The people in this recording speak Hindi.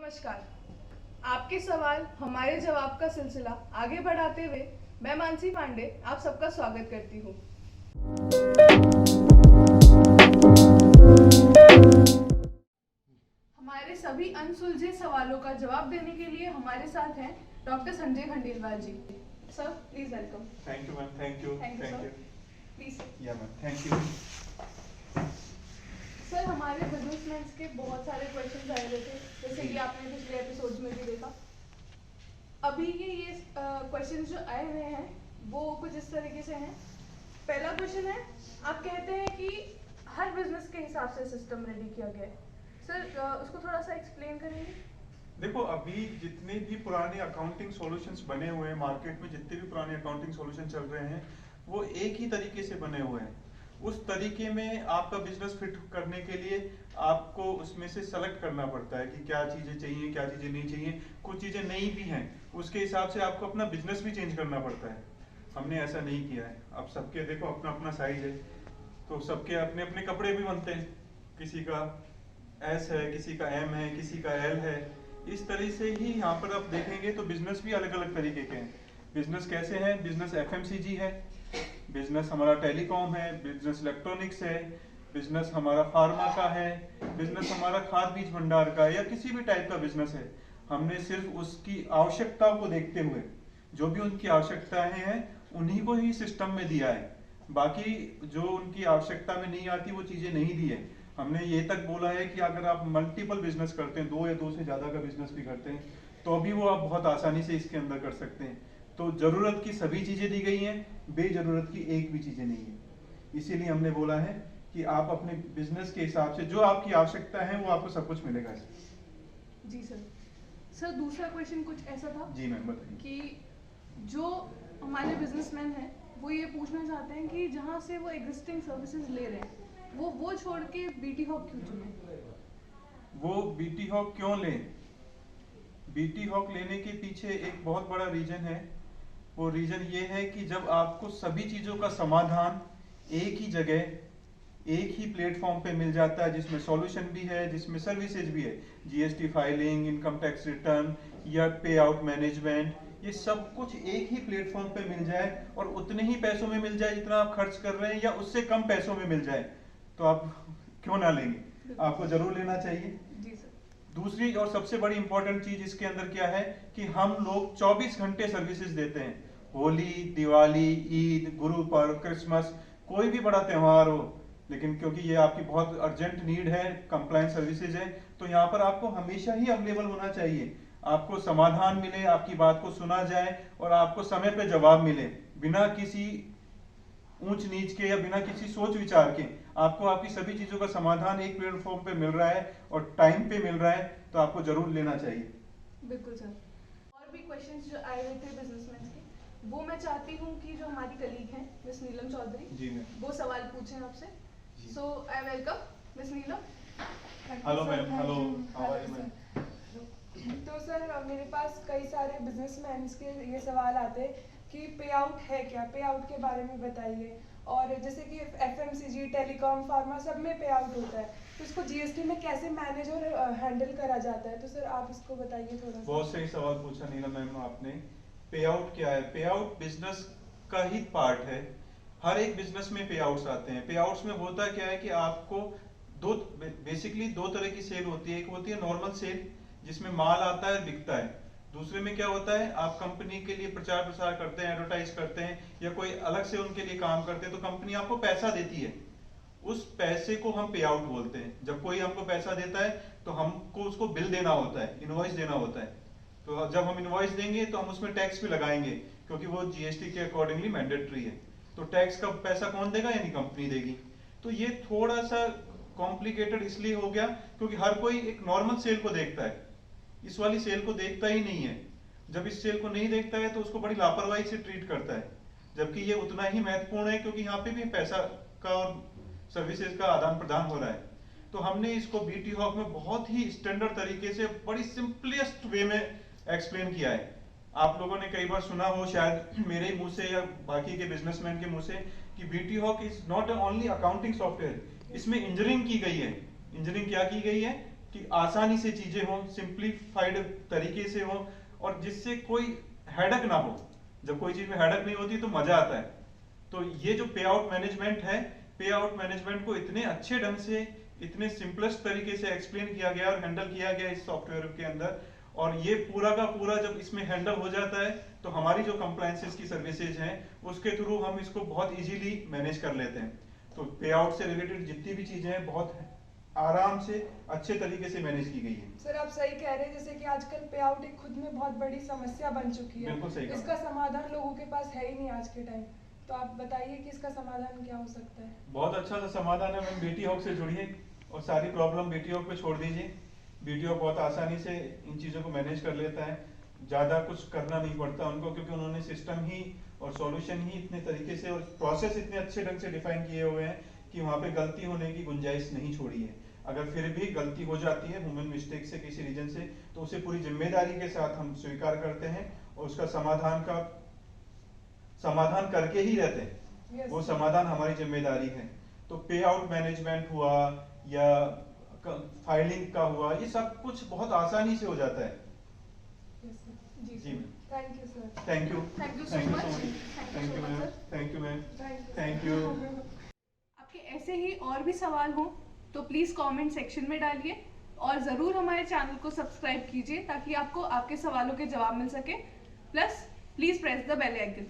नमस्कार। आपके सवाल हमारे जवाब का सिलसिला आगे बढ़ाते हुए मैं मानसी पांडे आप सबका स्वागत करती हूँ। हमारे सभी अनसुलझे सवालों का जवाब देने के लिए हमारे साथ हैं doctor Sanjay Khandelwal ji. Sir please welcome. Thank you ma'am. Thank you please. या मैम थैंक यू। सर हमारे बिजनेसमैन के बहुत सारे क्वेश्चंस आए हुए थे, जैसे कि आपने पिछले एपिसोड में भी देखा। अभी ये क्वेश्चंस जो आए हुए हैं वो कुछ इस तरीके से हैं। पहला क्वेश्चन है, आप कहते हैं कि हर बिजनेस के हिसाब से सिस्टम रेडी किया गया है। सर उसको थोड़ा सा एक्सप्लेन करेंगे? देखो, अभी जितने भी पुराने अकाउंटिंग सॉल्यूशंस बने हुए हैं मार्केट में, जितने भी पुराने अकाउंटिंग सॉल्यूशन चल रहे हैं वो एक ही तरीके से बने हुए हैं। उस तरीके में आपका बिजनेस फिट करने के लिए आपको उसमें से सेलेक्ट करना पड़ता है कि क्या चीजें चाहिए, क्या चीजें नहीं चाहिए। कुछ चीजें नई भी हैं, उसके हिसाब से आपको अपना बिजनेस भी चेंज करना पड़ता है। हमने ऐसा नहीं किया है। अब सबके देखो अपना अपना साइज है, तो सबके अपने अपने कपड़े भी बनते हैं। किसी का एस है, किसी का एम है, किसी का एल है। इस तरह से ही यहाँ पर आप देखेंगे तो बिजनेस भी अलग अलग तरीके के हैं। बिजनेस कैसे हैं? बिजनेस एफएमसीजी है, बिजनेस हमारा टेलीकॉम है, बिजनेस इलेक्ट्रॉनिक्स है, बिजनेस हमारा फार्मा का है, बिजनेस हमारा खाद बीज भंडार का है, या किसी भी टाइप का बिजनेस है। हमने सिर्फ उसकी आवश्यकताओं को देखते हुए जो भी उनकी आवश्यकताएं हैं उन्हीं को ही सिस्टम में दिया है। बाकी जो उनकी आवश्यकता में नहीं आती वो चीजें नहीं दी है। हमने ये तक बोला है कि अगर आप मल्टीपल बिजनेस करते हैं, दो या दो से ज्यादा का बिजनेस भी करते हैं, तो अभी वो आप बहुत आसानी से इसके अंदर कर सकते हैं। तो जरूरत की सभी चीजें दी गई हैं, बेजरूरत की एक भी चीजें नहीं है। इसीलिए हमने बोला है कि आप अपने बिजनेस के हिसाब से जो आपकी आवश्यकता है वो आपको सब कुछ मिलेगा। जी सर। सर दूसरा क्वेश्चन कुछ ऐसा था जी मैम बताइए। कि जो हमारे बिजनेसमैन हैं वो ये पूछना चाहते हैं कि जहाँ से वो एग्जिस्टिंग सर्विसेज ले रहे हैं वो छोड़ के बीटी हॉक क्यों चुने? वो बीटी हॉक क्यों लें? बीटी हॉक लेने के पीछे एक बहुत बड़ा रीजन है। वो रीजन ये है कि जब आपको सभी चीजों का समाधान एक ही जगह, एक ही प्लेटफॉर्म पे मिल जाता है, जिसमें सॉल्यूशन भी है, जिसमें सर्विसेज भी है, GST filing, income tax return या पे आउट मैनेजमेंट, ये सब कुछ एक ही प्लेटफॉर्म पे मिल जाए और उतने ही पैसों में मिल जाए जितना आप खर्च कर रहे हैं, या उससे कम पैसों में मिल जाए, तो आप क्यों ना लेंगे? आपको जरूर लेना चाहिए। जी सर। दूसरी और सबसे बड़ी इंपॉर्टेंट चीज इसके अंदर क्या है कि हम लोग 24 घंटे सर्विसेज देते हैं। होली, दिवाली, ईद, गुरु पर्व, क्रिसमस, कोई भी बड़ा त्योहार हो, लेकिन क्योंकि ये आपकी बहुत अर्जेंट नीड है, कंप्लायंस सर्विसेज है, तो यहाँ पर आपको हमेशा ही अवेलेबल होना चाहिए। आपको समाधान मिले, आपकी बात को सुना जाए और आपको समय पे जवाब मिले, बिना किसी ऊंच नीच के या बिना किसी सोच विचार के। आपको आपकी सभी चीजों का समाधान एक प्लेटफॉर्म पे मिल रहा है और टाइम पे मिल रहा है, तो आपको जरूर लेना चाहिए। बिल्कुल सर। और भी क्वेश्चंस जो आए हुए थे बिजनेसमैन के, वो मैं चाहती हूँ कि जो हमारी कलीग हैं मिस नीलम चौधरी जी मैम। वो सवाल पूछें आपसे। So I welcome miss Neelam. Hello ma'am. Hello, how are you ma'am? तो सर मेरे पास कई सारे बिजनेसमैन के ये सवाल आते हैं कि पे आउट है क्या, पे आउट के बारे में बताइए। और जैसे कि एफएमसीजी, टेलीकॉम, फार्मा सब में पे आउट होता है, तो इसको जीएसटी में कैसे मैनेज और हैंडल करा जाता है, तो सर आप इसको बताइए थोड़ा सा। बहुत सही सवाल पूछा नीलम मैम आपने। पे आउट क्या है? पे आउट बिजनेस का ही पार्ट है। हर एक बिजनेस में पे आउट्स आते हैं। पे आउट्स में होता क्या है कि आपको बेसिकली दो तरह की सेल होती है। एक होती है नॉर्मल सेल, जिसमें माल आता है, बिकता है। दूसरे में क्या होता है, आप कंपनी के लिए प्रचार प्रसार करते हैं, एडवर्टाइज करते हैं, या कोई अलग से उनके लिए काम करते हैं, तो कंपनी आपको पैसा देती है। उस पैसे को हम पे आउट बोलते हैं। जब कोई हमको पैसा देता है तो हमको उसको बिल देना होता है, इनवॉइस देना होता है। तो जब हम इनवॉइस देंगे तो हम उसमें टैक्स भी लगाएंगे, क्योंकि वो जीएसटी के अकॉर्डिंगली मैंडेटरी है। तो टैक्स का पैसा कौन देगा? यानी कंपनी देगी। तो ये थोड़ा सा कॉम्प्लिकेटेड इसलिए हो गया क्योंकि हर कोई एक नॉर्मल सेल को देखता है, इस वाली सेल को देखता ही नहीं है। जब इस सेल को नहीं देखता है तो उसको बड़ी लापरवाही से ट्रीट करता है, जबकि ये उतना ही महत्वपूर्ण है, क्योंकि यहाँ पे भी पैसा का और सर्विसेज का आदान प्रदान हो रहा है। तो हमने इसको बीटी हॉक में बहुत ही स्टैंडर्ड तरीके से, बड़ी सिंपलेस्ट वे में एक्सप्लेन किया है। आप लोगों ने कई बार सुना हो शायद मेरे ही मुंह से या बाकी के बिजनेसमैन के मुंह से कि BT hawk is not only accounting software, इसमें इंजीनियरिंग की गई है। इंजीनियरिंग क्या की गई है? कि आसानी से चीजें हों, सिंप्लीफाइड तरीके से हों, और जिससे कोई हेडक ना हो। जब कोई चीज में हेडक नहीं होती तो मजा आता है। तो ये जो पे आउट मैनेजमेंट है, पे आउट मैनेजमेंट को इतने अच्छे ढंग से, इतने सिंपलेस्ट तरीके से एक्सप्लेन किया गया और हैंडल किया गया इस सॉफ्टवेयर के अंदर। और ये पूरा का पूरा जब इसमें हैंडल हो जाता है तो हमारी जो कंप्लायंसेस की सर्विसेज हैं उसके थ्रू हम इसको बहुत इजीली मैनेज कर लेते हैं। तो पे आउट से रिलेटेड जितनी भी चीजें हैं बहुत आराम से अच्छे तरीके से मैनेज की गई है। सर आप सही कह रहे हैं, जैसे कि आजकल पे आउट एक खुद में बहुत बड़ी समस्या बन चुकी है। बिल्कुल सही कहा। इसका समाधान लोगों के पास है ही नहीं आज के टाइम। तो आप बताइए कि इसका समाधान क्या हो सकता है। बहुत अच्छा सा समाधान है मैम, बीटी हॉक से जुड़िए और सारी प्रॉब्लम बीटी हॉक पे छोड़ दीजिए। बीटी हॉक बहुत आसानी से इन चीजों को मैनेज कर लेता है, ज्यादा कुछ करना नहीं पड़ता उनको, क्योंकि उन्होंने सिस्टम ही और सॉल्यूशन ही इतने तरीके से और प्रोसेस इतने अच्छे ढंग से डिफाइन किए हुए हैं कि वहां पे गलती होने की गुंजाइश नहीं छोड़ी है। अगर फिर भी गलती हो जाती है ह्यूमन मिस्टेक से किसी रीजन से, तो उसे पूरी जिम्मेदारी के साथ हम स्वीकार करते हैं और उसका समाधान करके ही रहते हैं। Yes, वो sir. समाधान हमारी जिम्मेदारी है। तो पे आउट मैनेजमेंट हुआ या फाइलिंग का हुआ, ये सब कुछ बहुत आसानी से हो जाता है। Yes, sir. Ji ji sir, thank you sir. Thank you Thank you so much. Thank you ma'am, thank you ma'am, thank you. आपके ऐसे ही और भी सवाल हो तो प्लीज कमेंट सेक्शन में डालिए और जरूर हमारे चैनल को सब्सक्राइब कीजिए ताकि आपको आपके सवालों के जवाब मिल सके। Plus please press the bell icon.